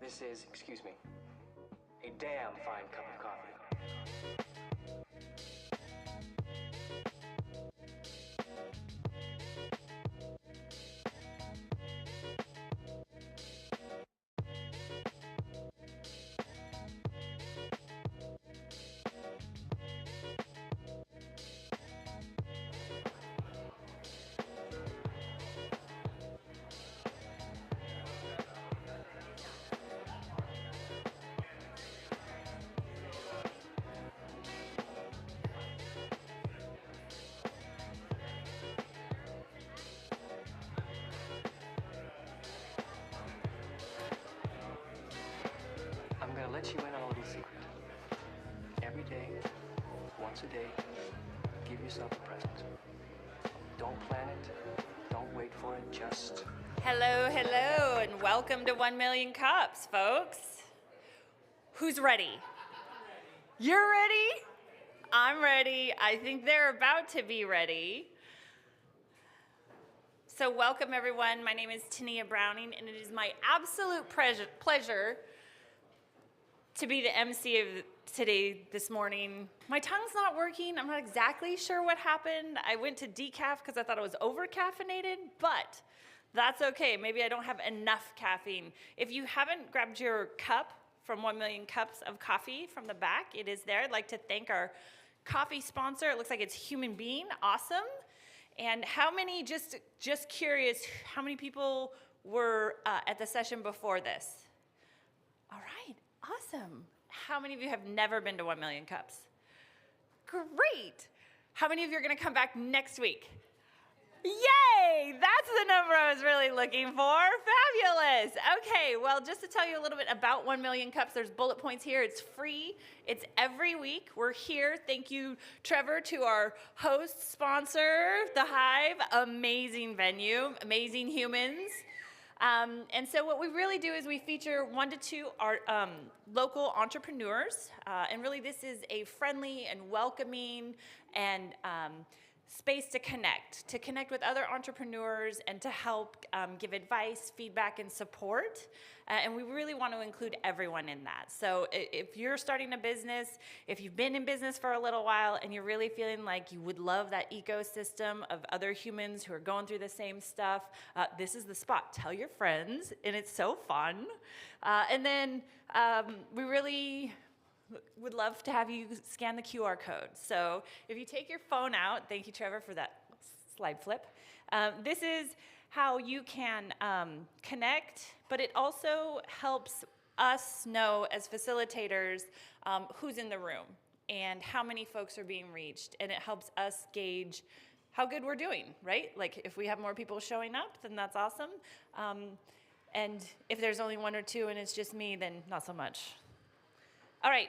This is, excuse me, a damn fine cup of coffee. I'm gonna let you in on a little secret. Every day, once a day, give yourself a present. Don't plan it, don't wait for it, just... Hello, hello, and welcome to 1 Million Cups, folks. Who's ready? You're ready? I'm ready. I think they're about to be ready. So welcome, everyone. My name is Tania Browning, and it is my absolute pleasure to be the MC of today, this morning. My tongue's not working. I'm not exactly sure what happened. I went to decaf because I thought it was over-caffeinated, but that's okay. Maybe I don't have enough caffeine. If you haven't grabbed your cup from 1 Million Cups of coffee from the back, it is there. I'd like to thank our coffee sponsor. It looks like it's Human Being. Awesome. And how many, just curious, how many people were at the session before this? All right. Awesome. How many of you have never been to 1 Million Cups? Great. How many of you are going to come back next week? Yay! That's the number I was really looking for. Fabulous. Okay, well, just to tell you a little bit about 1 Million Cups, there's bullet points here. It's free. It's every week. We're here. Thank you, Trever, to our host sponsor, The Hive. Amazing venue, amazing humans. And so what we really do is we feature 1 to 2 local entrepreneurs. And really this is a friendly and welcoming and space to connect with other entrepreneurs and to help give advice, feedback, and support. And we really want to include everyone in that. So if you're starting a business, if you've been in business for a little while and you're really feeling like you would love that ecosystem of other humans who are going through the same stuff, this is the spot. Tell your friends, and it's so fun. And then we really would love to have you scan the QR code. So if you take your phone out, thank you, Trever, for that slide flip. This is how you can connect, but it also helps us know as facilitators who's in the room and how many folks are being reached, and it helps us gauge how good we're doing, right? Like if we have more people showing up, then that's awesome. And if there's only 1 or 2 and it's just me, then not so much. All right.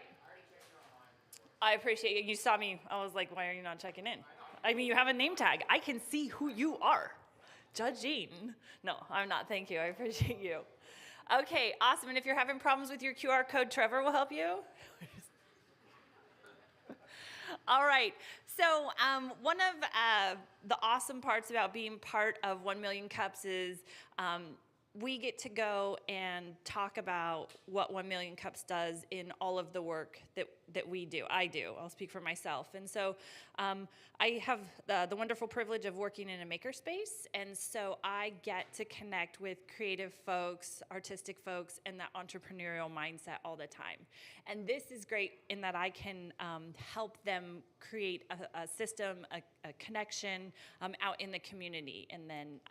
I appreciate it. You saw me. I was like, why are you not checking in? I mean, you have a name tag. I can see who you are. Judging. No, I'm not. Thank you. I appreciate you. Okay, awesome. And if you're having problems with your QR code, Trever will help you. All right. So one of the awesome parts about being part of 1 Million Cups is we get to go and talk about what 1 Million Cups does in all of the work that we do. I do. I'll speak for myself. And so I have the wonderful privilege of working in a makerspace, and so I get to connect with creative folks, artistic folks, and that entrepreneurial mindset all the time. And this is great in that I can help them create a system, a connection out in the community. And then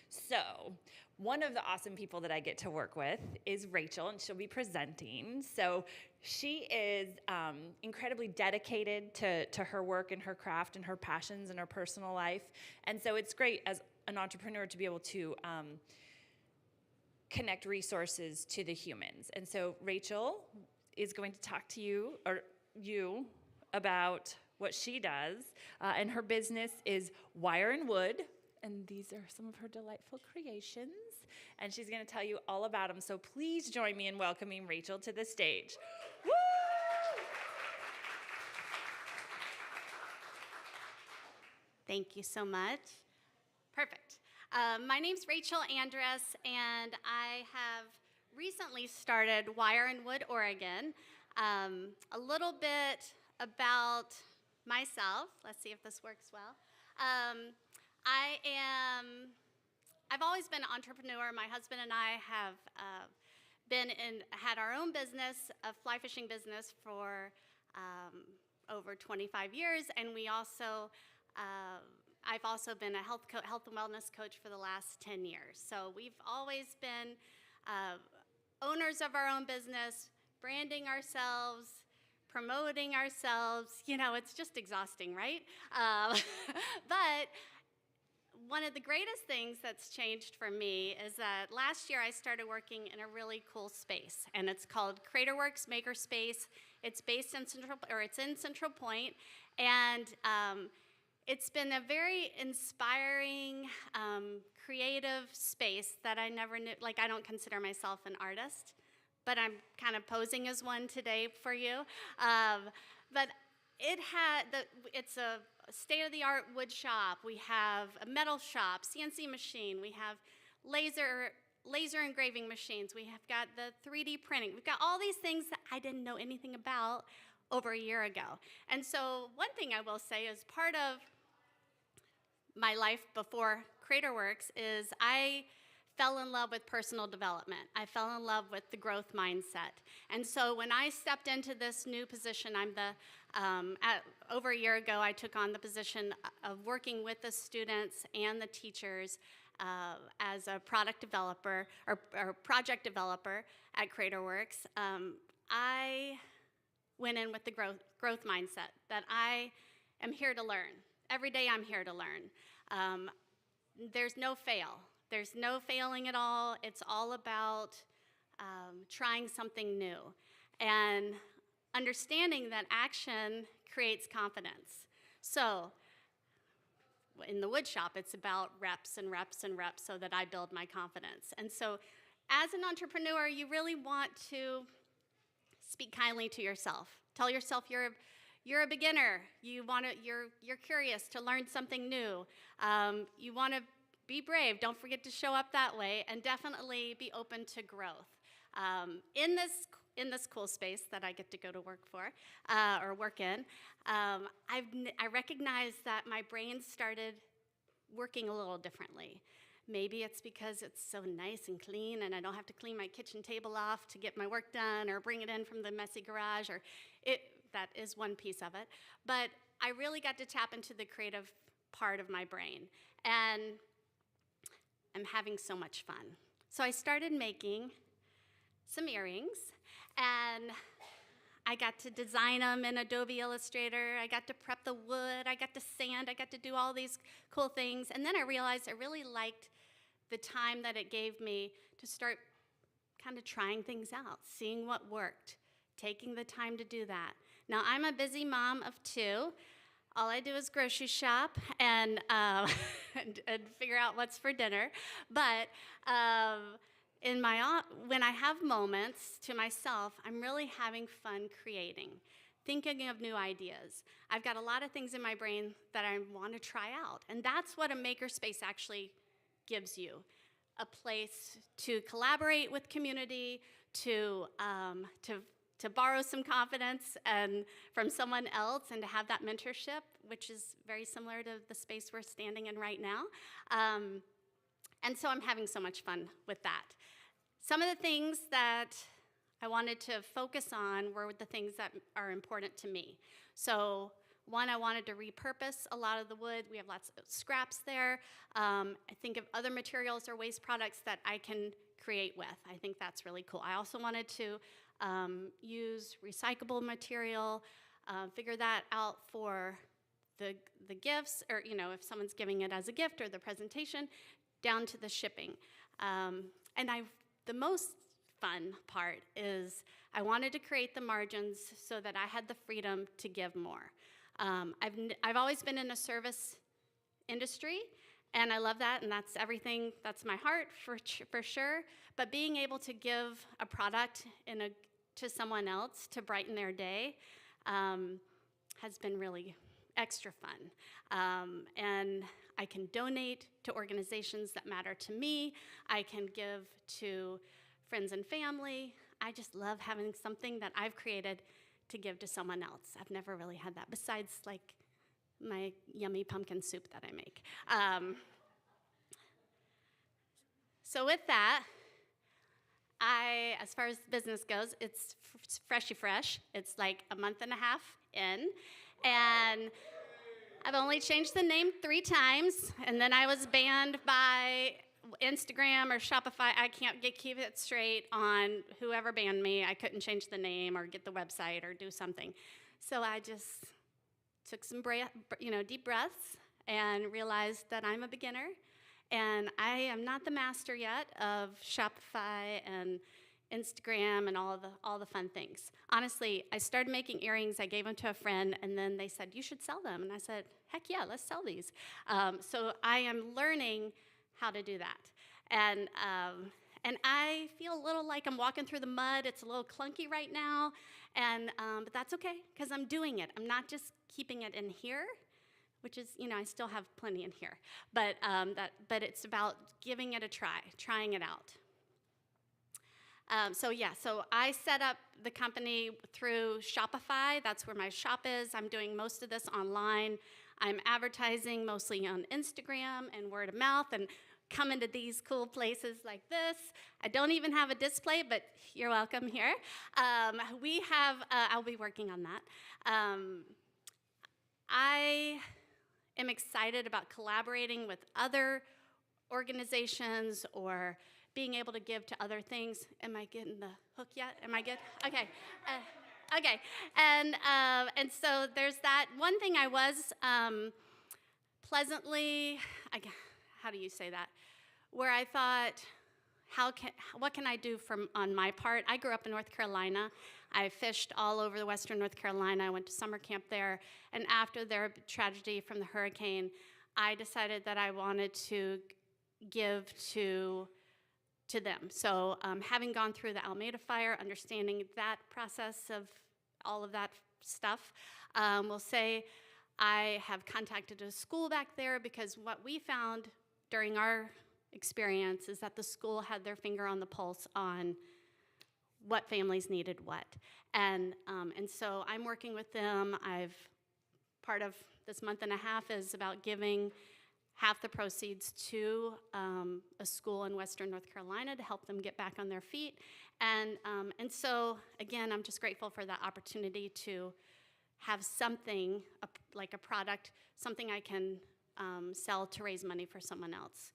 so one of the awesome people that I get to work with is Rachel, and she'll be presenting. So she is incredibly dedicated to her work and her craft and her passions and her personal life. And so it's great as an entrepreneur to be able to connect resources to the humans. And so Rachel is going to talk to you about what she does. And her business is Wire and Wood. And these are some of her delightful creations. And she's going to tell you all about them. So please join me in welcoming Rachel to the stage. Woo! Thank you so much. Perfect. My name's Rachel Andras, and I have recently started Wire and Wood, Oregon. A little bit about myself. Let's see if this works well. I've always been an entrepreneur. My husband and I have had our own business, a fly fishing business for over 25 years, and I've also been a health and wellness coach for the last 10 years. So we've always been owners of our own business, branding ourselves, promoting ourselves. You know, it's just exhausting, right? But one of the greatest things that's changed for me is that last year I started working in a really cool space, and it's called CreatorWorks Makerspace. It's based in Central Point, and it's been a very inspiring, creative space that I never knew. Like, I don't consider myself an artist, but I'm kind of posing as one today for you. But it's a state-of-the-art wood shop. We have a metal shop, CNC machine. We have laser engraving machines. We have got the 3D printing. We've got all these things that I didn't know anything about over a year ago. And so one thing I will say is part of my life before CreatorWorks is I fell in love with personal development. I fell in love with the growth mindset. And so when I stepped into this new position, over a year ago, I took on the position of working with the students and the teachers as a product developer or project developer at CreatorWorks. I went in with the growth mindset that I am here to learn. Every day I'm here to learn. There's no fail. There's no failing at all. It's all about trying something new and understanding that action creates confidence. So in the wood shop, it's about reps and reps and reps so that I build my confidence. And so as an entrepreneur, you really want to speak kindly to yourself. Tell yourself you're a beginner. You're curious to learn something new. You want to be brave. Don't forget to show up that way, and definitely be open to growth. In this cool space that I get to go to work for or work in, I recognized that my brain started working a little differently. Maybe it's because it's so nice and clean and I don't have to clean my kitchen table off to get my work done or bring it in from the messy garage, that is one piece of it. But I really got to tap into the creative part of my brain, and I'm having so much fun. So I started making some earrings, and I got to design them in Adobe Illustrator. I got to prep the wood. I got to sand. I got to do all these cool things. And then I realized I really liked the time that it gave me to start kind of trying things out, seeing what worked, taking the time to do that. Now, I'm a busy mom of two. All I do is grocery shop and figure out what's for dinner. But when I have moments to myself, I'm really having fun creating, thinking of new ideas. I've got a lot of things in my brain that I want to try out. And that's what a makerspace actually gives you, a place to collaborate with community, to borrow some confidence from someone else, and to have that mentorship, which is very similar to the space we're standing in right now. And so I'm having so much fun with that. Some of the things that I wanted to focus on were the things that are important to me. So one, I wanted to repurpose a lot of the wood. We have lots of scraps there. I think of other materials or waste products that I can create with. I think that's really cool. I also wanted to use recyclable material, figure that out for the gifts, or if someone's giving it as a gift, or the presentation, down to the shipping. And the most fun part is I wanted to create the margins so that I had the freedom to give more. I've always been in a service industry, and I love that, and that's everything. That's my heart for sure. But being able to give a product to someone else to brighten their day has been really extra fun. And I can donate to organizations that matter to me. I can give to friends and family. I just love having something that I've created to give to someone else. I've never really had that, besides like my yummy pumpkin soup that I make. So with that, as far as business goes, it's freshy fresh. It's like a month and a half in, and I've only changed the name 3 times, and then I was banned by Instagram or Shopify. I can't keep it straight on whoever banned me. I couldn't change the name or get the website or do something. So I just took some deep breaths and realized that I'm a beginner, and I am not the master yet of Shopify and Instagram and all the fun things. Honestly, I started making earrings. I gave them to a friend, and then they said, you should sell them. And I said, heck yeah, let's sell these. So I am learning how to do that. And I feel a little like I'm walking through the mud. It's a little clunky right now, but that's okay, because I'm doing it. I'm not just keeping it in here, which is, I still have plenty in here. But it's about giving it a try, trying it out. So I set up the company through Shopify. That's where my shop is. I'm doing most of this online. I'm advertising mostly on Instagram and word of mouth and coming to these cool places like this. I don't even have a display, but you're welcome here. I'll be working on that. I am excited about collaborating with other organizations or being able to give to other things. Am I getting the hook yet? Am I good? Okay. Okay. And so there's that. One thing I was pleasantly, how do you say that? Where I thought, what can I do on my part? I grew up in North Carolina. I fished all over the western North Carolina. I went to summer camp there. And after their tragedy from the hurricane, I decided that I wanted to give to them. So having gone through the Alameda fire, understanding that process of all of that stuff, we'll say I have contacted a school back there, because what we found during our experience is that the school had their finger on the pulse on what families needed what. And so I'm working with them. Part of this month and a half is about giving half the proceeds to a school in western North Carolina to help them get back on their feet. And so, again, I'm just grateful for that opportunity to have something, like a product, something I can sell to raise money for someone else.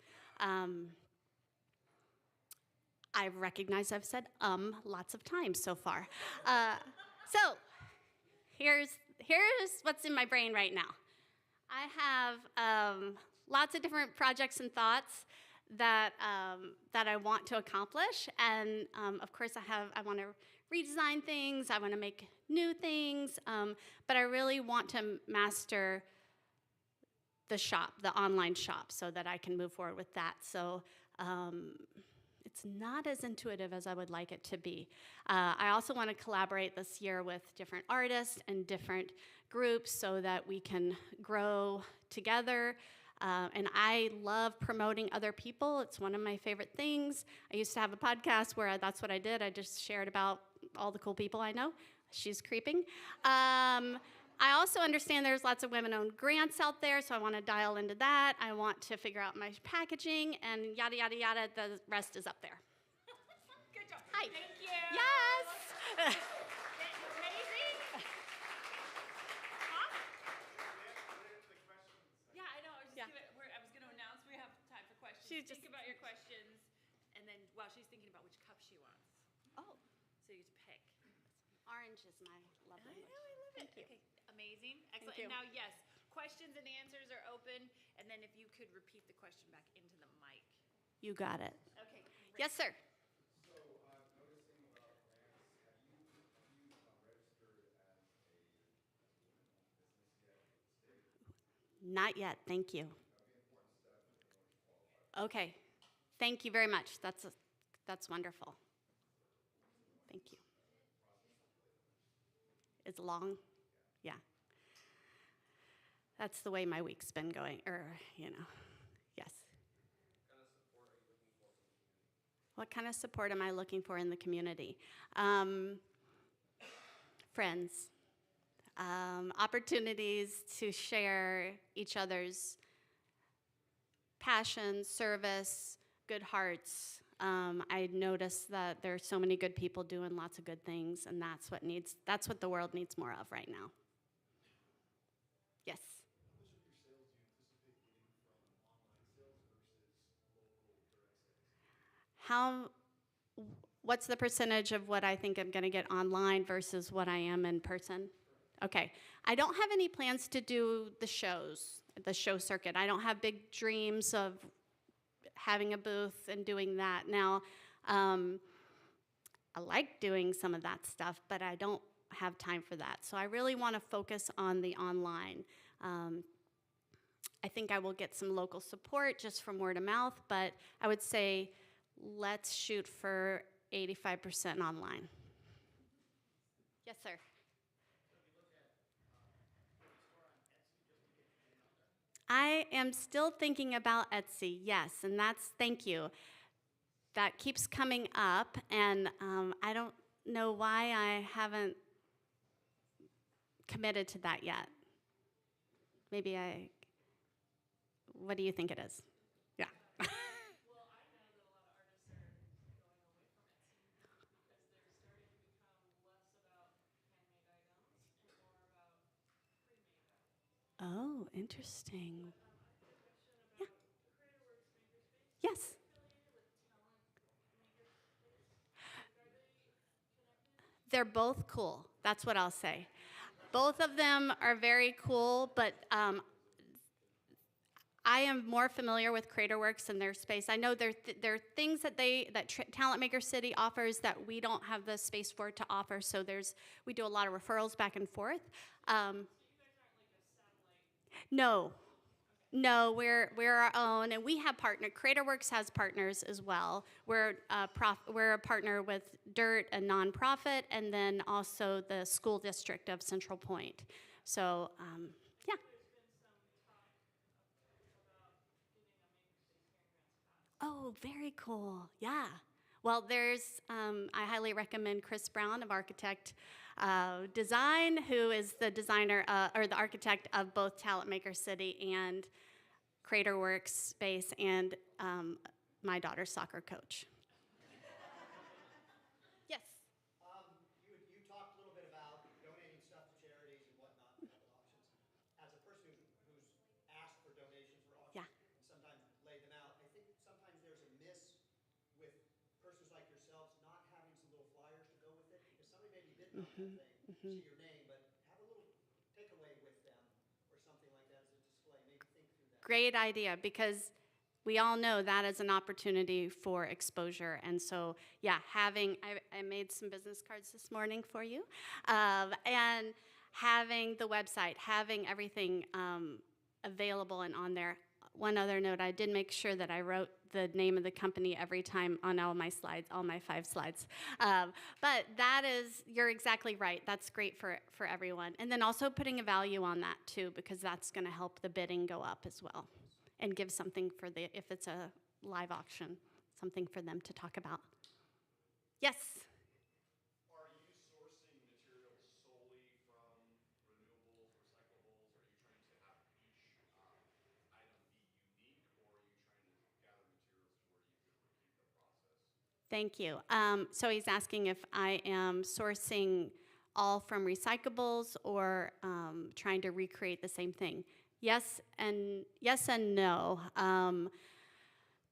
I recognize I've said lots of times so far. So here's what's in my brain right now. I have lots of different projects and thoughts that I want to accomplish, and of course I want to redesign things. I want to make new things, but I really want to master the shop, the online shop, so that I can move forward with that. So it's not as intuitive as I would like it to be. I also want to collaborate this year with different artists and different groups so that we can grow together. And I love promoting other people. It's one of my favorite things. I used to have a podcast where that's what I did. I just shared about all the cool people I know. She's creeping. I also understand there's lots of women-owned grants out there, so I want to dial into that. I want to figure out my packaging, and yada, yada, yada. The rest is up there. Good job. Hi. Thank you. Yes. Amazing. Huh? Yeah, I know. I was going to announce we have time for questions. Think about your questions, and then while she's thinking about which cup she wants. Oh. So you just pick. Orange is my love language. I love it. Thank you. Okay, amazing. Excellent. Thank you. And now, yes, questions and answers are open, and then if you could repeat the question back into the mic. You got it. Okay. Great. Yes, sir. So, noticing about grants, have you registered as a women-owned business yet with the state? Not yet. Thank you. That would be important step in order to qualify. Okay. Thank you very much. That's wonderful. Thank you. It's long. Yeah. That's the way my week's been going, yes. What kind of support are you looking for from the community? What kind of support am I looking for in the community? Friends, opportunities to share each other's passion, service, good hearts. I noticed that there are so many good people doing lots of good things, and that's what the world needs more of right now. Yes. How, what's the percentage of what I think I'm going to get online versus what I am in person? Okay. I don't have any plans to do the show circuit. I don't have big dreams of having a booth and doing that. Now, I like doing some of that stuff, but I don't have time for that. So I really want to focus on the online. I think I will get some local support just from word of mouth, but I would say let's shoot for 85% online. Yes, sir. I am still thinking about Etsy, yes, and thank you. That keeps coming up, and I don't know why I haven't committed to that yet. What do you think it is? Yeah. Well, I know that a lot of artists are going away from Etsy because they're starting to become less about handmade items and more about pre-made items. Oh, interesting. I have a question about CreatorWorks Makerspace. Yes. Are they affiliated with Talent Makerspace? Like, are they connected? They're both cool. That's what I'll say. Both of them are very cool, but I am more familiar with CreatorWorks and their space. I know there are things that Talent Maker City offers that we don't have the space for to offer. So we do a lot of referrals back and forth. So you guys aren't like a satellite? No, we're our own, and we have CreatorWorks has partners as well. We're a partner with Dirt, a nonprofit, and then also the school district of Central Point. So yeah. Oh, very cool. Yeah. Well, I highly recommend Chris Brown of Architect Design, who is the designer or the architect of both Talent Maker City and CreatorWorks Space, and my daughter's soccer coach. Yes. You talked a little bit about donating stuff to charities and whatnot to help with auctions. As a person who's asked for donations for auctions, Yeah. and sometimes laid them out, I think sometimes there's a miss with persons like yourselves not having some little flyers to go with it, because somebody may be bidding on that thing, see your name, but have a little takeaway with them or something like that as a display. Maybe think through that. Great idea, because we all know that is an opportunity for exposure. And so, yeah, I made some business cards this morning for you. And having the website, having everything available and on there. One other note, I did make sure that I wrote the name of the company every time on all my slides, all my 5 slides. But you're exactly right. That's great for everyone. And then also putting a value on that too, because that's gonna help the bidding go up as well. And give something if it's a live auction, something for them to talk about. Yes? Are you sourcing materials solely from renewables, recyclables? Are you trying to have each item be unique, or are you trying to gather materials to where you can repeat the process? Thank you. So he's asking if I am sourcing all from recyclables or trying to recreate the same thing. Yes and no.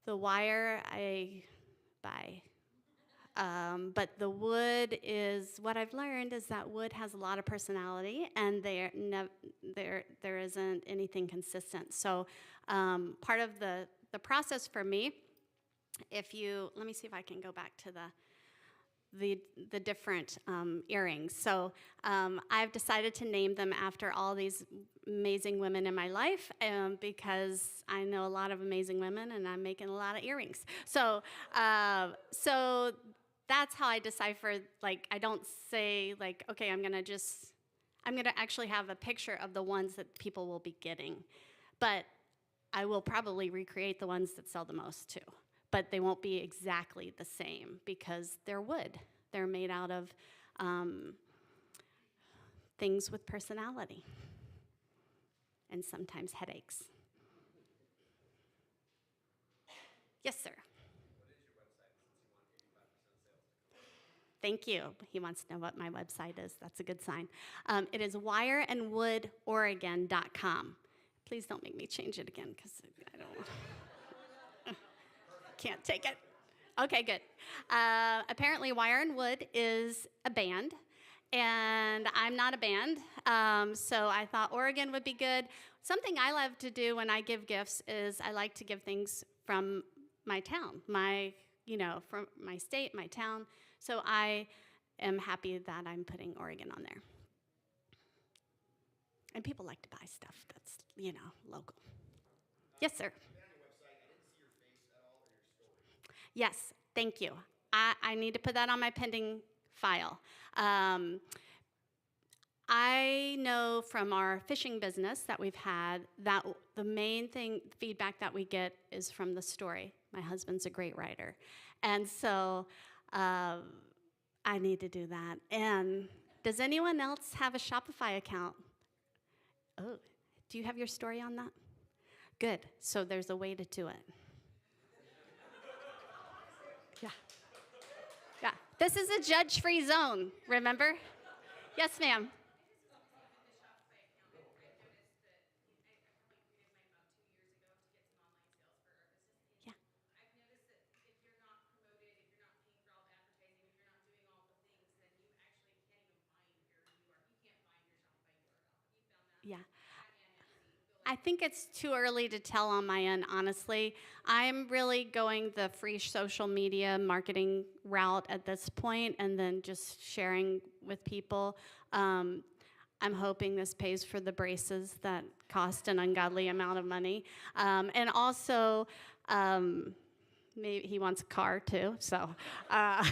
The wire I buy. But the wood what I've learned is that wood has a lot of personality, and there isn't anything consistent. So part of the process for me, let me see if I can go back to the different earrings. So I've decided to name them after all these amazing women in my life because I know a lot of amazing women, and I'm making a lot of earrings. So that's how I decipher. Like, I don't say like, okay, I'm gonna actually have a picture of the ones that people will be getting, but I will probably recreate the ones that sell the most too. but they won't be exactly the same because they're wood. They're made out of things with personality and sometimes headaches. Yes, sir. Thank you. He wants to know what my website is. That's a good sign. It is wireandwoodoregon.com. Please don't make me change it again because I don't can't take it. Okay, good. Apparently, Wire and Wood is a band, and I'm not a band, so I thought Oregon would be good. Something I love to do when I give gifts is I like to give things from my town, from my state, my town. So I am happy that I'm putting Oregon on there. And people like to buy stuff that's, local. Yes, sir. Yes, thank you. I need to put that on my pending file. I know from our fishing business that we've had that the main feedback that we get is from the story. My husband's a great writer. And so I need to do that. And does anyone else have a Shopify account? Oh, do you have your story on that? Good. So there's a way to do it. Yeah. Yeah. This is a judge-free zone, remember? Yes, ma'am. Yeah. Yeah. I think it's too early to tell on my end, honestly. I'm really going the free social media marketing route at this point and then just sharing with people. I'm hoping this pays for the braces that cost an ungodly amount of money. And also, maybe he wants a car too, so. I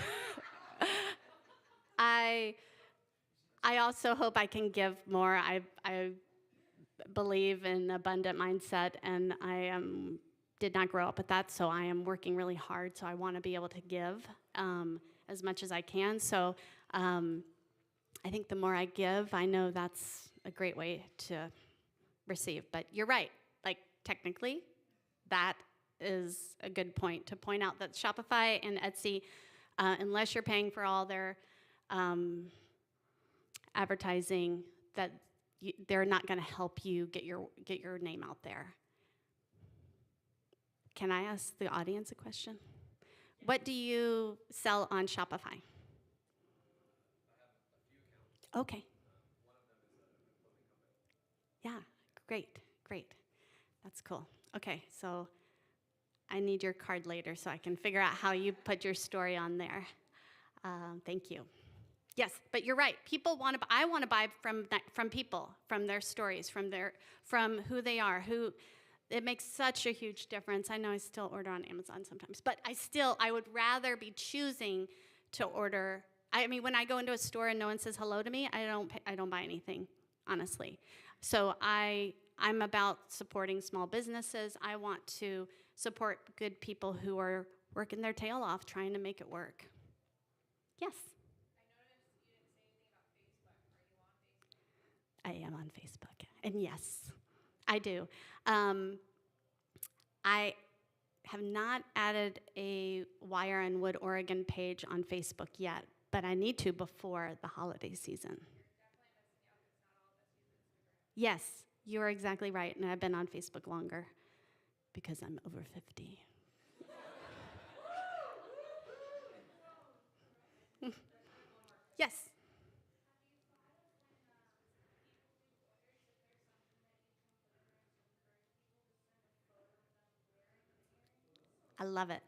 also hope I can give more. I believe in abundant mindset, and I did not grow up with that, so I am working really hard, so I want to be able to give as much as I can. So I think the more I give, I know that's a great way to receive. But you're right. Like, technically, that is a good point to point out that Shopify and Etsy, unless you're paying for all their advertising, that they're not going to help you get your name out there. Can I ask the audience a question? What do you sell on Shopify? Okay. Yeah, great. That's cool. Okay, so I need your card later so I can figure out how you put your story on there. Thank you. Yes, but you're right. People want to. I want to buy from people, from their stories, from who they are. It makes such a huge difference. I know I still order on Amazon sometimes, but I would rather be choosing to order. I mean, when I go into a store and no one says hello to me, I don't buy anything, honestly. So I'm about supporting small businesses. I want to support good people who are working their tail off trying to make it work. Yes. I am on Facebook, and yes, I do. I have not added a Wire and Wood Oregon page on Facebook yet, but I need to before the holiday season. Yes, you're exactly right, and I've been on Facebook longer because I'm over 50. Yes. I love it.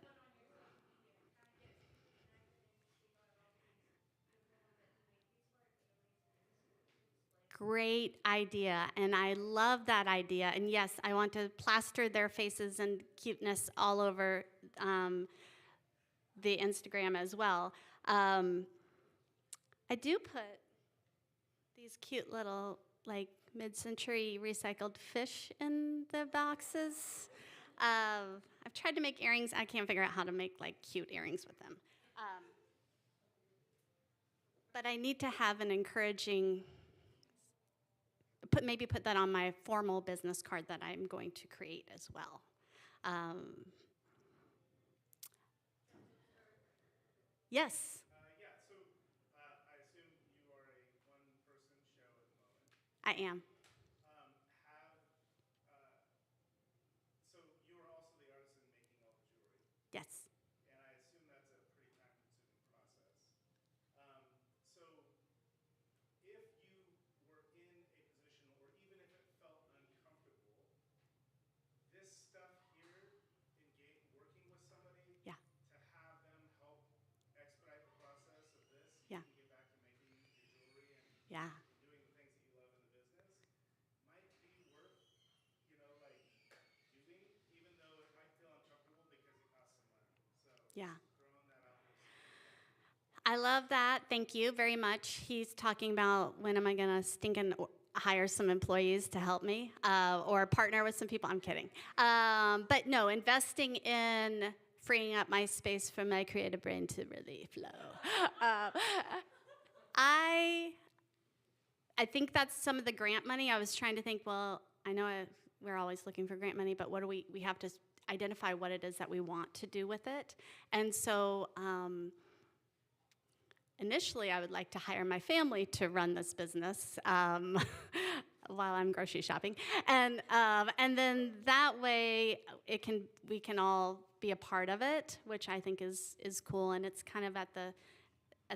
Great idea, and I love that idea. And yes, I want to plaster their faces and cuteness all over the Instagram as well. I do put these cute little, like, mid-century recycled fish in the boxes. I've tried to make earrings. I can't figure out how to make like cute earrings with them. But I need to have an encouraging, maybe put that on my formal business card that I'm going to create as well. Yes. Yeah, so I assume you are a one-person show at the moment. I am. So you are also the artisan making all the jewelry, Yes. and I assume that's a pretty time-consuming process. So if you were in a position, or even if it felt uncomfortable, this stuff here, working with somebody Yeah. to have them help expedite the process of this, so Yeah. you can get back to making your jewelry and Yeah. doing the things that you love in the business, might be worth, like doing, even though it might feel uncomfortable because it costs some money. So Yeah. just throwing that out there. I love that. Thank you very much. He's talking about when am I going to stinking hire some employees to help me or partner with some people. I'm kidding. But no, investing in freeing up my space for my creative brain to really flow. I think that's some of the grant money. I was trying to think, well, I know we're always looking for grant money, but what do we have to identify what it is that we want to do with it. And so initially, I would like to hire my family to run this business while I'm grocery shopping, and then that way we can all be a part of it, which I think is cool, and it's kind of at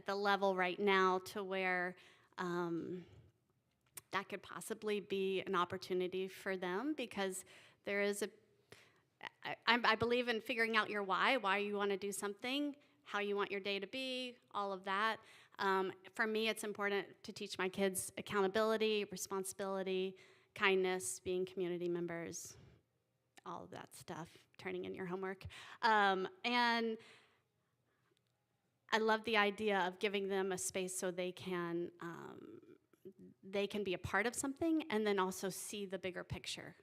the level right now to where that could possibly be an opportunity for them because there is I believe in figuring out your why you want to do something, how you want your day to be, all of that. For me, it's important to teach my kids accountability, responsibility, kindness, being community members, all of that stuff, turning in your homework. And I love the idea of giving them a space so they can be a part of something and then also see the bigger picture.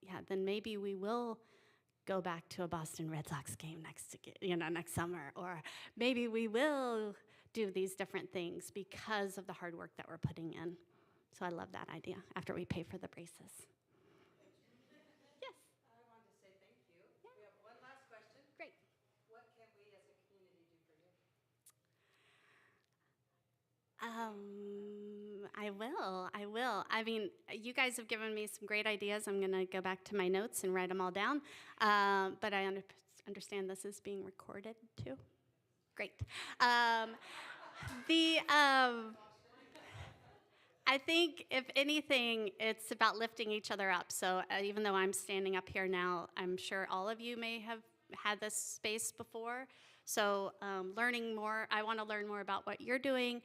Yeah, then maybe we will go back to a Boston Red Sox game next summer, or maybe we will do these different things because of the hard work that we're putting in. So I love that idea after we pay for the braces. Yes. I wanted to say thank you. Yeah. We have one last question. Great. What can we as a community do for you? I will. I mean, you guys have given me some great ideas. I'm going to go back to my notes and write them all down. But I understand this is being recorded too. Great. I think, if anything, it's about lifting each other up. So even though I'm standing up here now, I'm sure all of you may have had this space before. So learning more, I want to learn more about what you're doing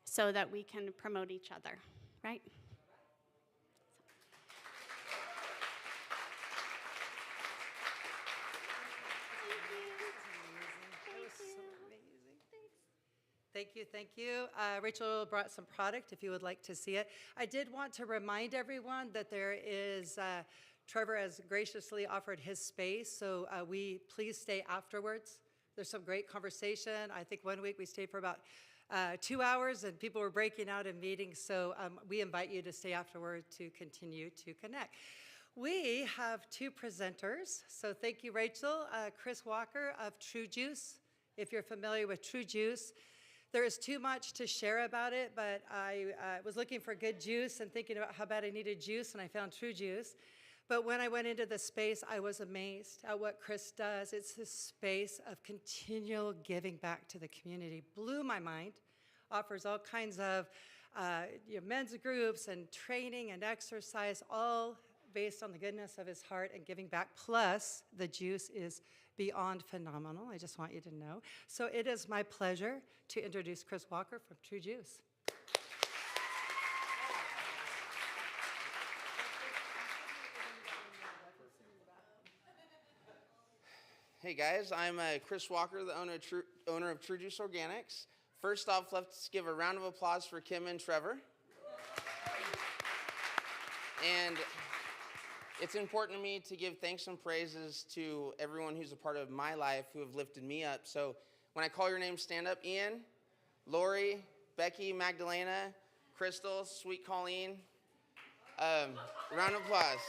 so that we can promote each other, right? Thank you. Rachel brought some product if you would like to see it. I did want to remind everyone that there is, Trever has graciously offered his space, so please stay afterwards. There's some great conversation. I think one week we stayed for about 2 hours and people were breaking out in meetings, so we invite you to stay afterward to continue to connect. We have two presenters, so thank you, Rachel. Chris Walker of True Juice. If you're familiar with True Juice, there is too much to share about it, but I was looking for good juice and thinking about how bad I needed juice, and I found True Juice. But when I went into the space, I was amazed at what Chris does. It's this space of continual giving back to the community. Blew my mind. Offers all kinds of men's groups and training and exercise, all based on the goodness of his heart and giving back. Plus, the juice is beyond phenomenal. I just want you to know. So it is my pleasure to introduce Chris Walker from True Juice. Hey guys, I'm Chris Walker, the owner of True Juice Organics. First off, let's give a round of applause for Kim and Trever. And it's important to me to give thanks and praises to everyone who's a part of my life who have lifted me up. So when I call your name, stand up. Ian, Lori, Becky, Magdalena, Crystal, Sweet Colleen. Round of applause.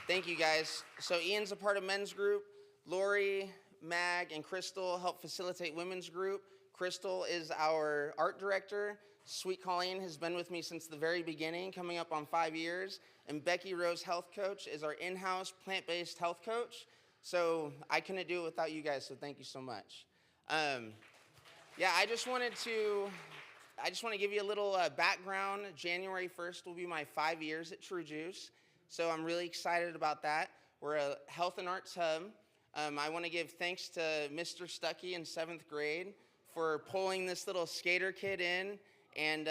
Thank you, guys. So Ian's a part of men's group. Lori, Mag, and Crystal help facilitate women's group. Crystal is our art director. Sweet Colleen has been with me since the very beginning, coming up on 5 years. And Becky Rose, health coach, is our in-house plant-based health coach. So I couldn't do it without you guys, so thank you so much. Yeah, I just want to give you a little background. January 1st will be my 5 years at True Juice. So I'm really excited about that. We're a health and arts hub. I want to give thanks to Mr. Stuckey in 7th grade for pulling this little skater kid in and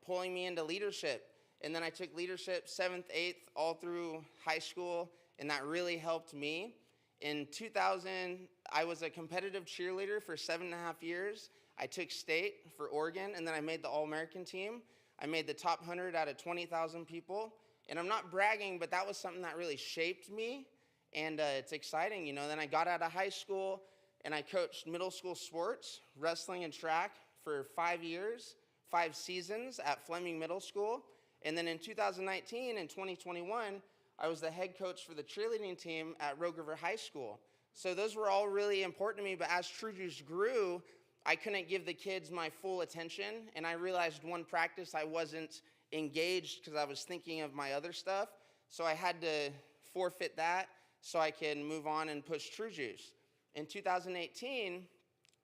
pulling me into leadership. And then I took leadership 7th, 8th, all through high school, and that really helped me. In 2000, I was a competitive cheerleader for 7.5 years. I took state for Oregon, and then I made the All-American team. I made the top 100 out of 20,000 people. And I'm not bragging, but that was something that really shaped me, and it's exciting, you know. Then I got out of high school, and I coached middle school sports, wrestling and track for 5 years, 5 seasons at Fleming Middle School. And then in 2019 and 2021, I was the head coach for the cheerleading team at Rogue River High School. So those were all really important to me, but as True Juice grew, I couldn't give the kids my full attention, and I realized one practice I wasn't engaged because I was thinking of my other stuff, so I had to forfeit that so I can move on and push True Juice. In 2018,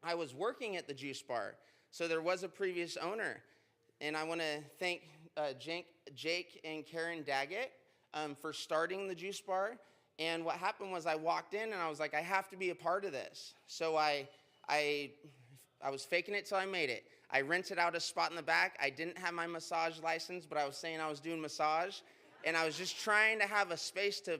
I was working at the juice bar, so there was a previous owner, and I want to thank Jake and Karen Daggett for starting the juice bar. And what happened was I walked in and I was like, I have to be a part of this. So I was faking it till I made it. I rented out a spot in the back. I didn't have my massage license, but I was saying I was doing massage. And I was just trying to have a space to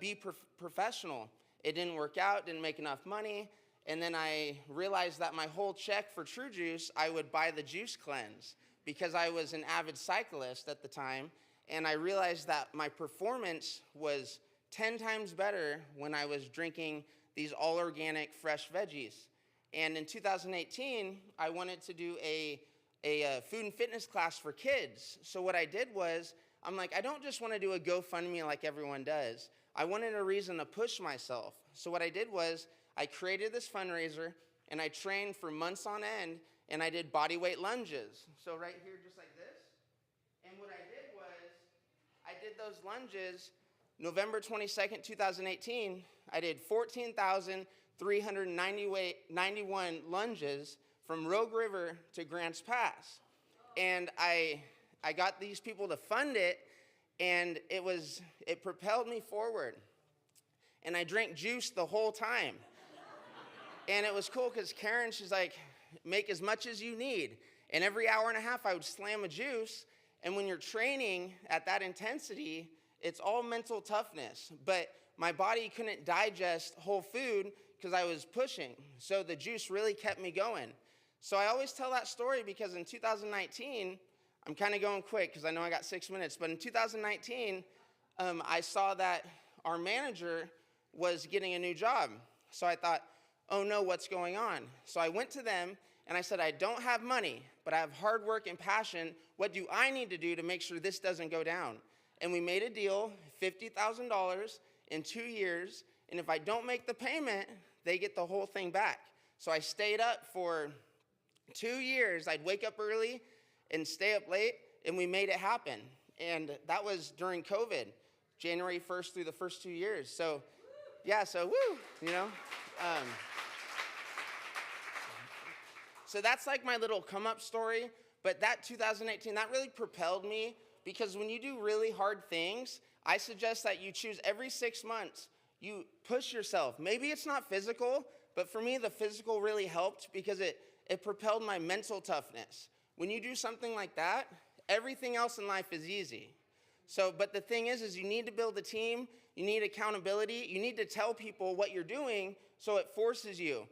be professional. It didn't work out, didn't make enough money. And then I realized that my whole check for True Juice, I would buy the juice cleanse because I was an avid cyclist at the time. And I realized that my performance was 10 times better when I was drinking these all-organic fresh veggies. And in 2018, I wanted to do a food and fitness class for kids. So what I did was, I'm like, I don't just want to do a GoFundMe like everyone does. I wanted a reason to push myself. So what I did was, I created this fundraiser, and I trained for months on end, and I did body weight lunges. So right here, just like this. And what I did was, I did those lunges November 22nd, 2018. I did 14,391 lunges from Rogue River to Grants Pass. And I got these people to fund it, and it propelled me forward. And I drank juice the whole time. And it was cool because Karen, she's like, make as much as you need. And every hour and a half, I would slam a juice. And when you're training at that intensity, it's all mental toughness. But my body couldn't digest whole food because I was pushing. So the juice really kept me going. So I always tell that story because in 2019, I'm kind of going quick because I know I got 6 minutes. But in 2019, I saw that our manager was getting a new job. So I thought, oh no, what's going on? So I went to them and I said, I don't have money, but I have hard work and passion. What do I need to do to make sure this doesn't go down? And we made a deal, $50,000 in 2 years, and if I don't make the payment, they get the whole thing back. So I stayed up for 2 years. I'd wake up early and stay up late, and we made it happen. And that was during COVID, January 1st through the first 2 years. So, yeah, so woo, you know. So that's like my little come-up story. But that 2018, that really propelled me because when you do really hard things, I suggest that you choose every 6 months, you push yourself. Maybe it's not physical, but for me, the physical really helped because it propelled my mental toughness. When you do something like that, everything else in life is easy. So, but the thing is you need to build a team, you need accountability, you need to tell people what you're doing so it forces you.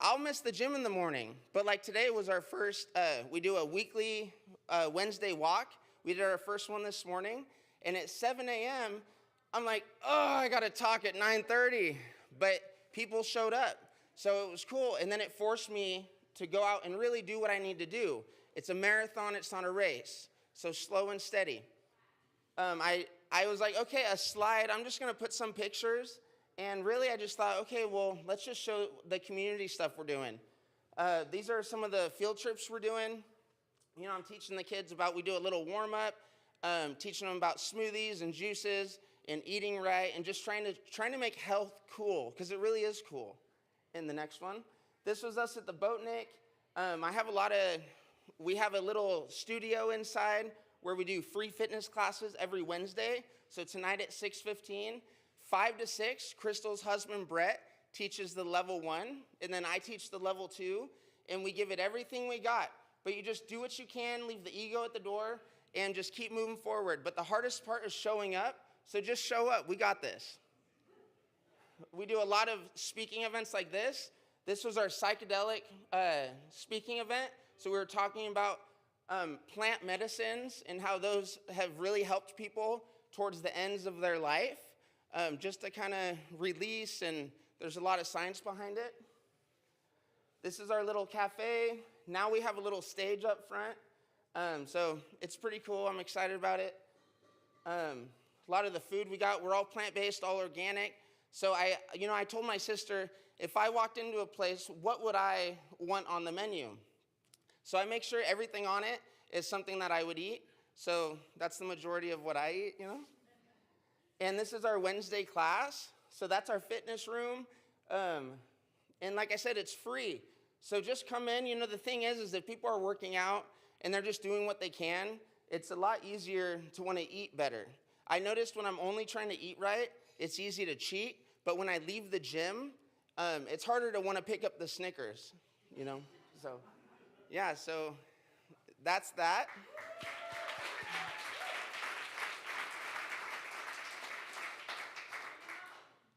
I'll miss the gym in the morning, but like today was our first, we do a weekly Wednesday walk. We did our first one this morning, and at 7 a.m., I'm like, oh, I got to talk at 9:30. But people showed up, so it was cool. And then it forced me to go out and really do what I need to do. It's a marathon, it's not a race. So slow and steady. I was like, okay, a slide, I'm just gonna put some pictures. And really I just thought, okay, well, let's just show the community stuff we're doing. These are some of the field trips we're doing. You know, I'm teaching the kids about, we do a little warm up, teaching them about smoothies and juices and eating right and just trying to make health cool, because it really is cool. In the next one, this was us at the Boatnik. We have a little studio inside where we do free fitness classes every Wednesday. So tonight at 6:15, 5 to 6, Crystal's husband, Brett, teaches the level 1, and then I teach the level 2, and we give it everything we got. But you just do what you can, leave the ego at the door, and just keep moving forward. But the hardest part is showing up, so just show up. We got this. We do a lot of speaking events like this. This was our psychedelic speaking event. So we were talking about plant medicines and how those have really helped people towards the ends of their life, just to kind of release, and there's a lot of science behind it. This is our little cafe. Now we have a little stage up front, so it's pretty cool. I'm excited about it. A lot of the food we got, we're all plant-based, all organic. So I told my sister, if I walked into a place, what would I want on the menu? So I make sure everything on it is something that I would eat. So that's the majority of what I eat, you know? And this is our Wednesday class. So that's our fitness room. And like I said, it's free. So just come in. You know, the thing is if people are working out and they're just doing what they can, it's a lot easier to want to eat better. I noticed when I'm only trying to eat right, it's easy to cheat. But when I leave the gym, it's harder to want to pick up the Snickers, you know? So, yeah, so that's that.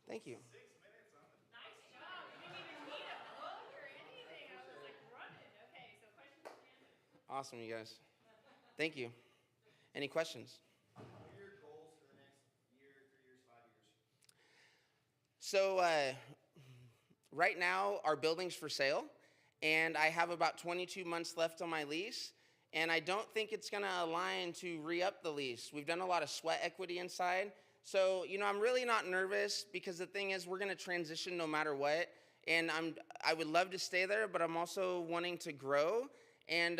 Thank you. 6 minutes on the... Nice job. You didn't even need a book or anything. I was like running. Okay, so questions and answers. Awesome, you guys. Thank you. Any questions? What are your goals for the next year, 3 years, 5 years? So right now, our building's for sale, and I have about 22 months left on my lease, and I don't think it's going to align to re-up the lease. We've done a lot of sweat equity inside, so you know I'm really not nervous, because the thing is we're going to transition no matter what, and I would love to stay there, but I'm also wanting to grow, and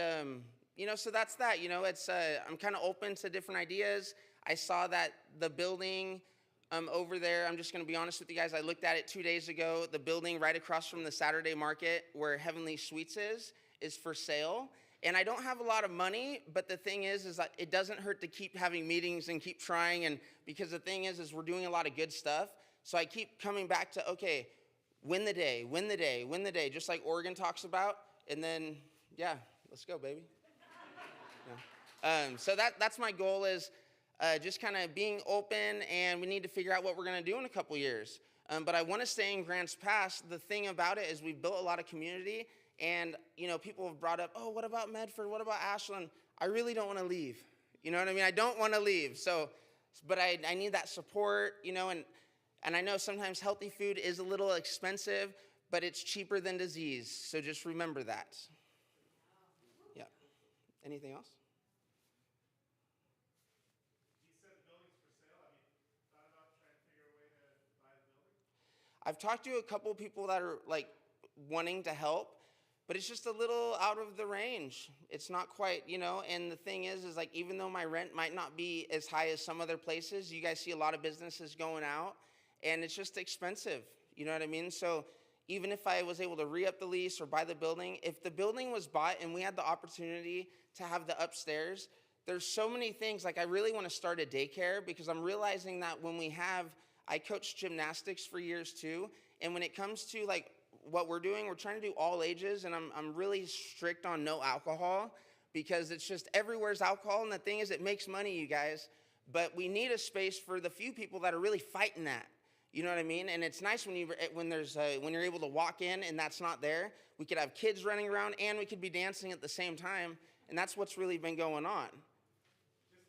you know, so that's that. You know, it's I'm kind of open to different ideas. I saw that the building over there, I'm just going to be honest with you guys, I looked at it 2 days ago. The building right across from the Saturday market where Heavenly Sweets is for sale. And I don't have a lot of money, but the thing is that it doesn't hurt to keep having meetings and keep trying, and because the thing is we're doing a lot of good stuff. So I keep coming back to, okay, win the day, win the day, win the day, just like Oregon talks about. And then, yeah, let's go, baby. Yeah. So that's my goal, is just kind of being open, and we need to figure out what we're going to do in a couple years. But I want to stay in Grants Pass. The thing about it is we've built a lot of community, and you know, people have brought up, oh, what about Medford? What about Ashland? I really don't want to leave. You know what I mean? I don't want to leave. So, but I need that support, you know, and I know sometimes healthy food is a little expensive, but it's cheaper than disease. So just remember that. Yeah. Anything else? I've talked to a couple of people that are like wanting to help, but it's just a little out of the range. It's not quite, you know, and the thing is like, even though my rent might not be as high as some other places, you guys see a lot of businesses going out, and it's just expensive, you know what I mean? So even if I was able to re-up the lease or buy the building, if the building was bought and we had the opportunity to have the upstairs, there's so many things. Like I really want to start a daycare, because I'm realizing that when I coached gymnastics for years too, and when it comes to like what we're doing, we're trying to do all ages, and I'm really strict on no alcohol, because it's just everywhere's alcohol, and the thing is it makes money, you guys, but we need a space for the few people that are really fighting that. You know what I mean? And it's nice when you're able to walk in and that's not there. We could have kids running around, and we could be dancing at the same time, and that's what's really been going on. Just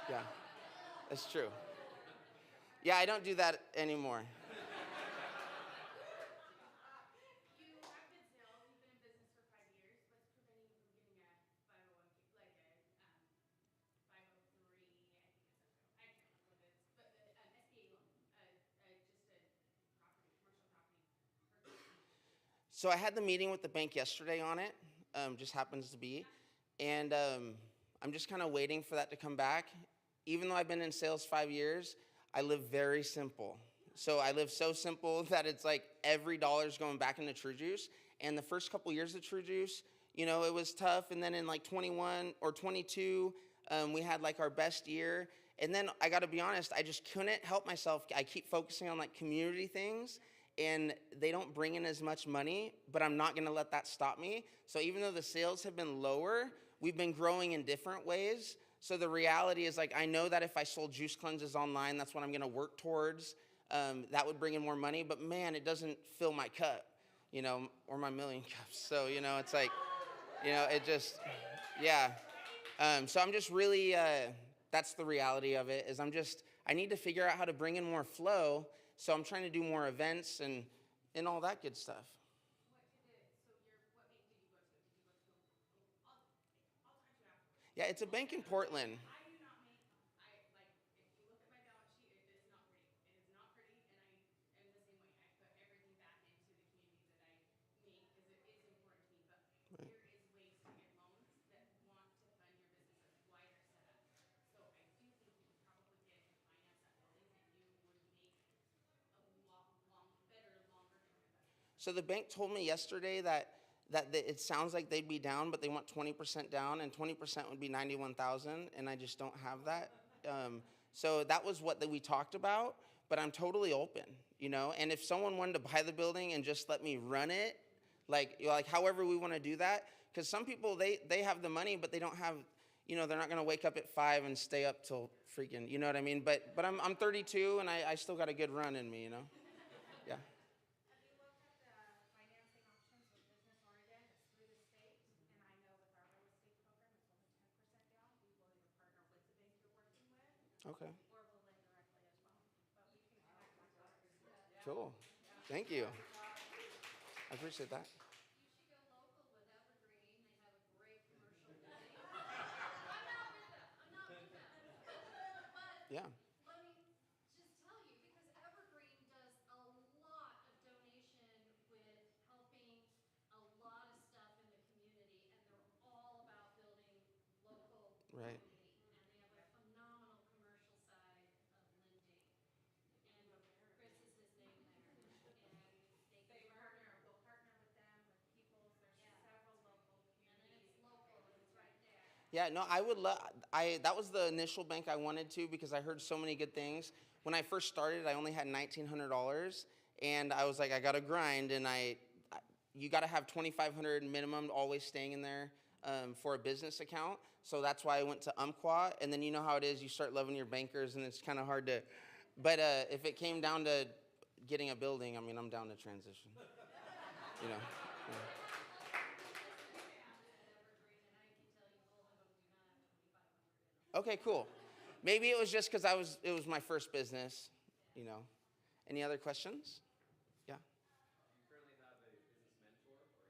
Yeah, that's true. Yeah, I don't do that anymore. You have good sales. You've been in business for 5 years. What's preventing you from getting a 501k, like a 503? I think it's I can't remember what it is, but an SBA loan, just a property, commercial property purchase. So I had the meeting with the bank yesterday on it, just happens to be, and I'm just kind of waiting for that to come back. Even though I've been in sales 5 years, I live very simple. So I live so simple that it's like every dollar's going back into True Juice. And the first couple years of True Juice, you know, it was tough. And then in like 21 or 22, we had like our best year. And then I got to be honest, I just couldn't help myself. I keep focusing on like community things, and they don't bring in as much money, but I'm not gonna let that stop me. So even though the sales have been lower, we've been growing in different ways. So the reality is like, I know that if I sold juice cleanses online, that's what I'm gonna work towards. That would bring in more money, but man, it doesn't fill my cup, you know, or my million cups. So, you know, it's like, you know, it just, yeah. So I'm just really, that's the reality of it, is I need to figure out how to bring in more flow. So I'm trying to do more events and all that good stuff. What bank did you go to? Did you go to I'll talk to you afterwards. Yeah, it's a bank in Portland. I do not make, if you look at my balance sheet, it is not pretty. It is not pretty, and I am the same way. I put everything back into the community that I make because it is important to me. But there is ways to get loans that want to fund your business. That's why they're set up. So I do think you could probably get and finance that building, and you would make better longer-term investments. So the bank told me yesterday that it sounds like they'd be down, but they want 20% down, and 20% would be 91,000, and I just don't have that. So that was what we talked about, but I'm totally open, you know. And if someone wanted to buy the building and just let me run it, like however we want to do that, because some people they have the money, but they don't have, you know, they're not going to wake up at 5 and stay up till freaking, you know what I mean? But I'm 32 and I still got a good run in me, you know. Yeah. Have you looked at the financing options with Business Oregon? It's through the state, and I know with our real estate program, it's only 10% down. We will either partner with the bank you're working with, Okay. or we'll lend directly as well. But we can connect on those. Cool. Thank you. I appreciate that. You should go local with Evergreen. They have a great commercial building. I'm not with them. But Yeah. let me just tell you, because Evergreen does a lot of donation with helping a lot of stuff in the community, and they're all about building local Right. community. And they have a phenomenal commercial side of lending. And Chris is his name there. And We'll partner with them, with Peoples. There's several local and then communities. it's local, and it's right there. Yeah, no, I would love, that was the initial bank I wanted to, because I heard so many good things. When I first started, I only had $1,900, and I was like, I gotta grind, and you gotta have $2,500 minimum always staying in there for a business account. So that's why I went to Umpqua, and then you know how it is, you start loving your bankers, and it's kind of hard to, but if it came down to getting a building, I mean, I'm down to transition, you know. Yeah. Okay, cool. Maybe it was just because it was my first business, you know. Any other questions? Yeah. Do you currently have a business mentor, or are you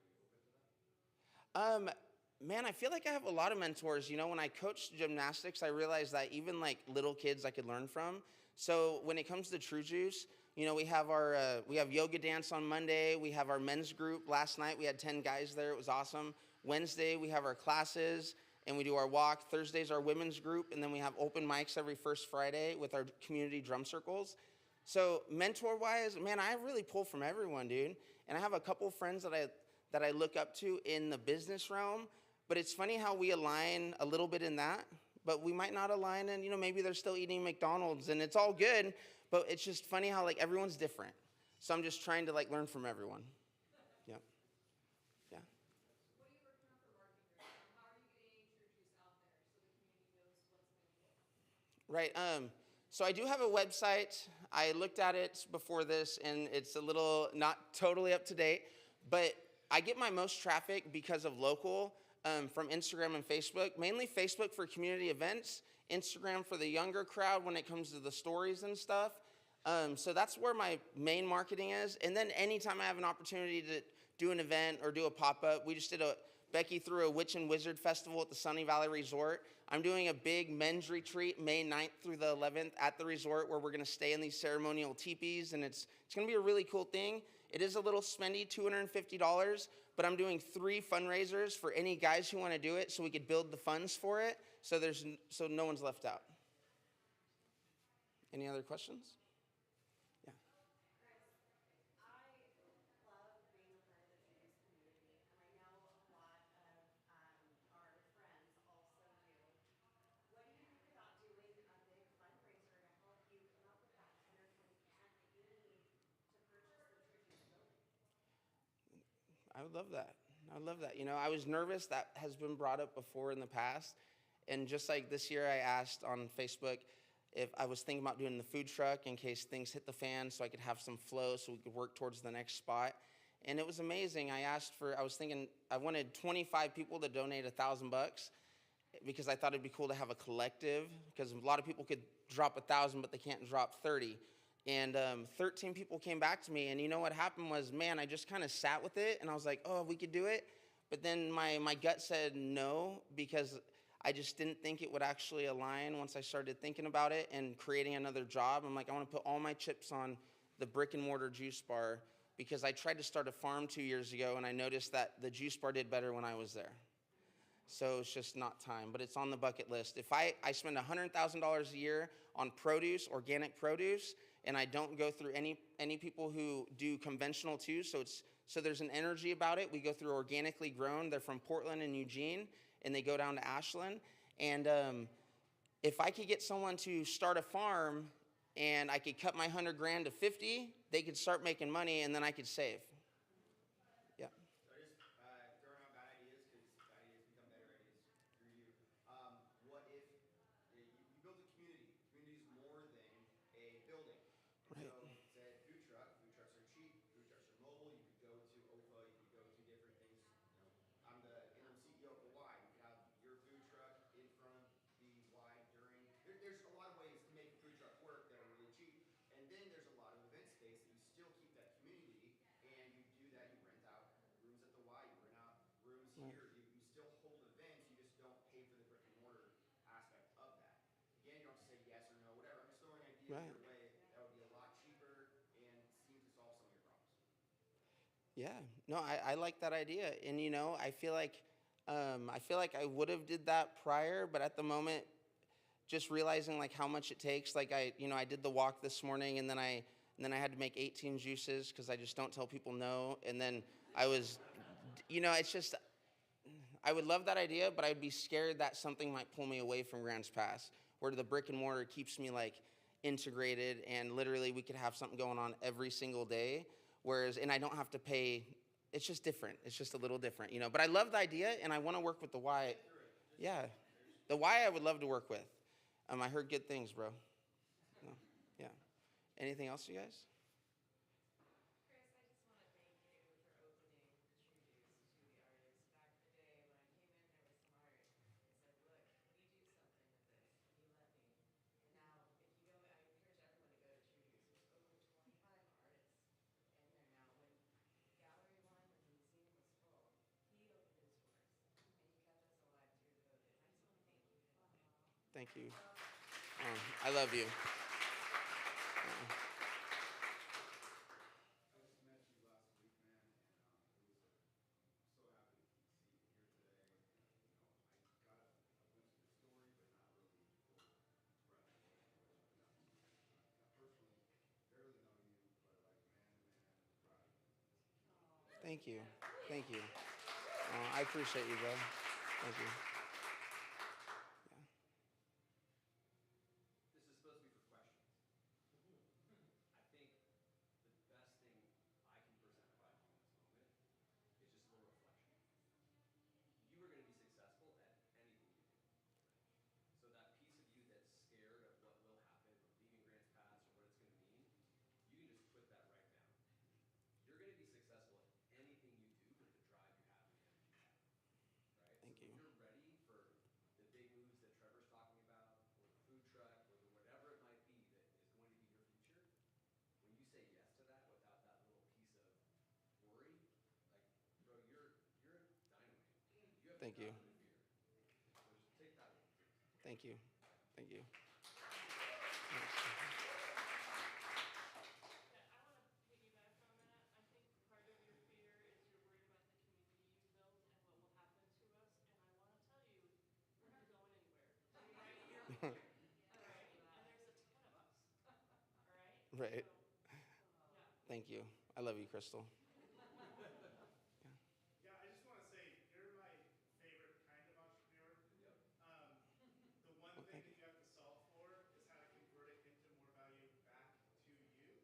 open to that? Man, I feel like I have a lot of mentors. You know, when I coached gymnastics, I realized that even like little kids I could learn from. So when it comes to True Juice, you know, we have yoga dance on Monday. We have our men's group. Last night we had 10 guys there. It was awesome. Wednesday we have our classes and we do our walk. Thursday's our women's group, and then we have open mics every first Friday with our community drum circles. So mentor-wise, man, I really pull from everyone, dude. And I have a couple friends that I look up to in the business realm. But it's funny how we align a little bit in that, but we might not align in, you know, maybe they're still eating McDonald's and it's all good, but it's just funny how like everyone's different. So I'm just trying to like learn from everyone. Yep. Yeah. What are you working on for marketing right now? How are you getting True Juice out there so the community knows what's available? Right. So I do have a website. I looked at it before this, and it's a little not totally up to date, but I get my most traffic because of local. from Instagram and Facebook. Mainly Facebook for community events, Instagram for the younger crowd when it comes to the stories and stuff. So that's where my main marketing is. And then anytime I have an opportunity to do an event or do a pop-up, Becky threw a Witch and Wizard Festival at the Sunny Valley Resort. I'm doing a big men's retreat May 9th through the 11th at the resort where we're gonna stay in these ceremonial teepees, and it's gonna be a really cool thing. It is a little spendy, $250, but I'm doing 3 fundraisers for any guys who wanna do it so we could build the funds for it so no one's left out. Any other questions? Yeah. I would love that. I would love that. You know, I was nervous. That has been brought up before in the past. And just like this year, I asked on Facebook if I was thinking about doing the food truck in case things hit the fan so I could have some flow so we could work towards the next spot. And it was amazing. I wanted 25 people to donate $1,000 because I thought it'd be cool to have a collective because a lot of people could drop 1,000, but they can't drop 30. And 13 people came back to me, and you know what happened was, man, I just kind of sat with it, and I was like, oh, we could do it. But then my gut said no, because I just didn't think it would actually align once I started thinking about it and creating another job. I'm like, I want to put all my chips on the brick and mortar juice bar because I tried to start a farm 2 years ago, and I noticed that the juice bar did better when I was there. So it's just not time, but it's on the bucket list. If I spend $100,000 a year on produce, organic produce, and I don't go through any people who do conventional too, so there's an energy about it. We go through organically grown. They're from Portland and Eugene, and they go down to Ashland. And if I could get someone to start a farm and I could cut my $100,000 to 50, they could start making money, and then I could save. Yeah. So just throwing out bad ideas because bad ideas become better ideas through you. What if you built a community? Community is more than a building. And Right. so said food truck. Food trucks are cheap. Food trucks are mobile. You could go to OFA. You could go to different things. You know, I'm the interim CEO of the Y. You could have your food truck in front of the Y during. There's a lot of ways to make a food truck work that are really cheap. And then there's a lot of event space that you still keep that community, and you do that. You rent out rooms at the Y. You rent out rooms here. You still hold events. You just don't pay for the brick and mortar aspect of that. Again, you don't have to say yes or no, whatever. I'm just throwing ideas Right. your way that would be a lot cheaper and seem to solve some of your problems. Yeah, no, I like that idea, and you know, I feel like I would have did that prior, but at the moment, just realizing like how much it takes. Like I did the walk this morning, and then I had to make 18 juices because I just don't tell people no, and then it's just I would love that idea, but I'd be scared that something might pull me away from Grants Pass, where the brick and mortar keeps me like integrated, and literally we could have something going on every single day. And I don't have to pay. It's just different. It's just a little different, you know. But I love the idea, and I want to work with the Y. Yeah, the Y I would love to work with. I heard good things, bro. No, yeah. Anything else, you guys? Chris, I just want to thank you for opening True Juice to the artists. Back in the day when I came in, there was some art and said, look, can you do something with this? And you let me. And now, if you go, I encourage everyone to go to True Juice. There's over 25 artists in there now. When Gallery 1, when the museum was full, he opened his doors. And you kept us alive through COVID. And I just want to thank you for that. Thank you. I love you. I just met you last week, man, and I'm so happy to see you here today. I got a glimpse of your story, but not really the full breadth of what you've gotten to. I personally barely know you, but like man to man, proud of you. Thank you. Thank you. I appreciate you, bro. Thank you. This is supposed to be for questions. I think the best thing I can personify in this moment is just a little reflection. You are going to be successful at anything you do. So that piece of you that's scared of what will happen, or leaving Grants Pass, or what it's going to mean, you can just put that right down. You're going to be successful at anything you do with the drive you have and the energy you have. Right? Thank you. Thank you. Not in fear. So just take that with you. Thank you. Thank you. Yeah, I want to piggyback on that. I think part of your fear is you're worried about the community you built and what will happen to us. And I want to tell you, we're not going anywhere. We're right here with you. All right? And there's a ton of us. All right? Right. So, yeah. Thank you. I love you, Crystal. Yeah, I just want to say you're my favorite kind of entrepreneur. Yep. The one Well, thing thank that you have to solve for is how to convert it into more value back to you.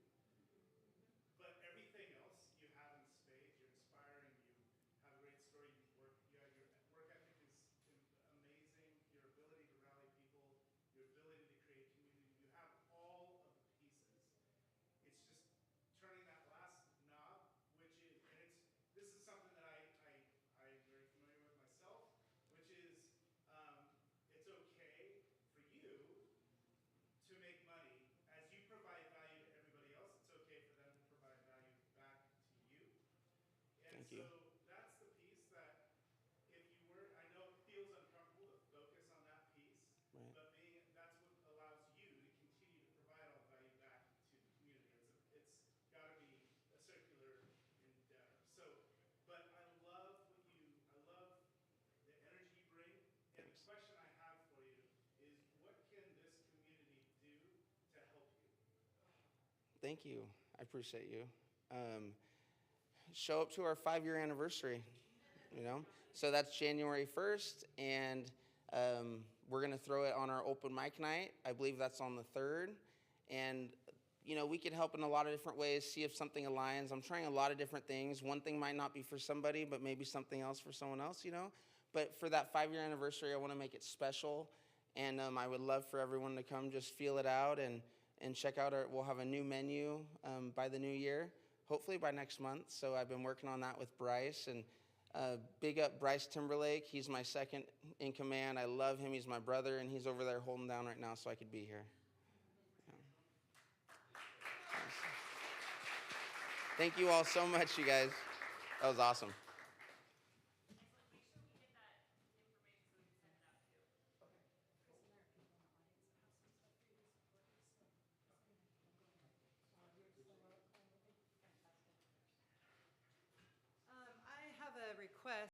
But everything else you have in spades. You're inspiring. You have a great story. Your work ethic is amazing. Your ability to rally people. Your ability to create community. You have all of the pieces. It's just turning that last knob, which is, and this is something that I'm very familiar with myself, which is it's okay for you to make money as you provide value to everybody else. It's okay for them to provide value back to you. And Thank so you. that's the piece that if you were, I know it feels uncomfortable to focus on that piece, Right. but that's what allows you to continue to provide all the value back to the community. It's got to be a circular endeavor. So, but I love the energy you bring. And the Thanks. question I have for you is, what can this community do to help you? Thank you. I appreciate you. Show up to our 5-year anniversary, So that's January 1st, and we're going to throw it on our open mic night. I believe that's on the 3rd. And, we could help in a lot of different ways, see if something aligns. I'm trying a lot of different things. One thing might not be for somebody, but maybe something else for someone else, But for that 5-year anniversary, I want to make it special. And I would love for everyone to come just feel it out and check out we'll have a new menu by the new year, hopefully by next month. So I've been working on that with Bryce. And big up Bryce Timberlake. He's my second in command. I love him. He's my brother, and he's over there holding down right now so I could be here. Yeah. Thank you all so much, you guys. That was awesome.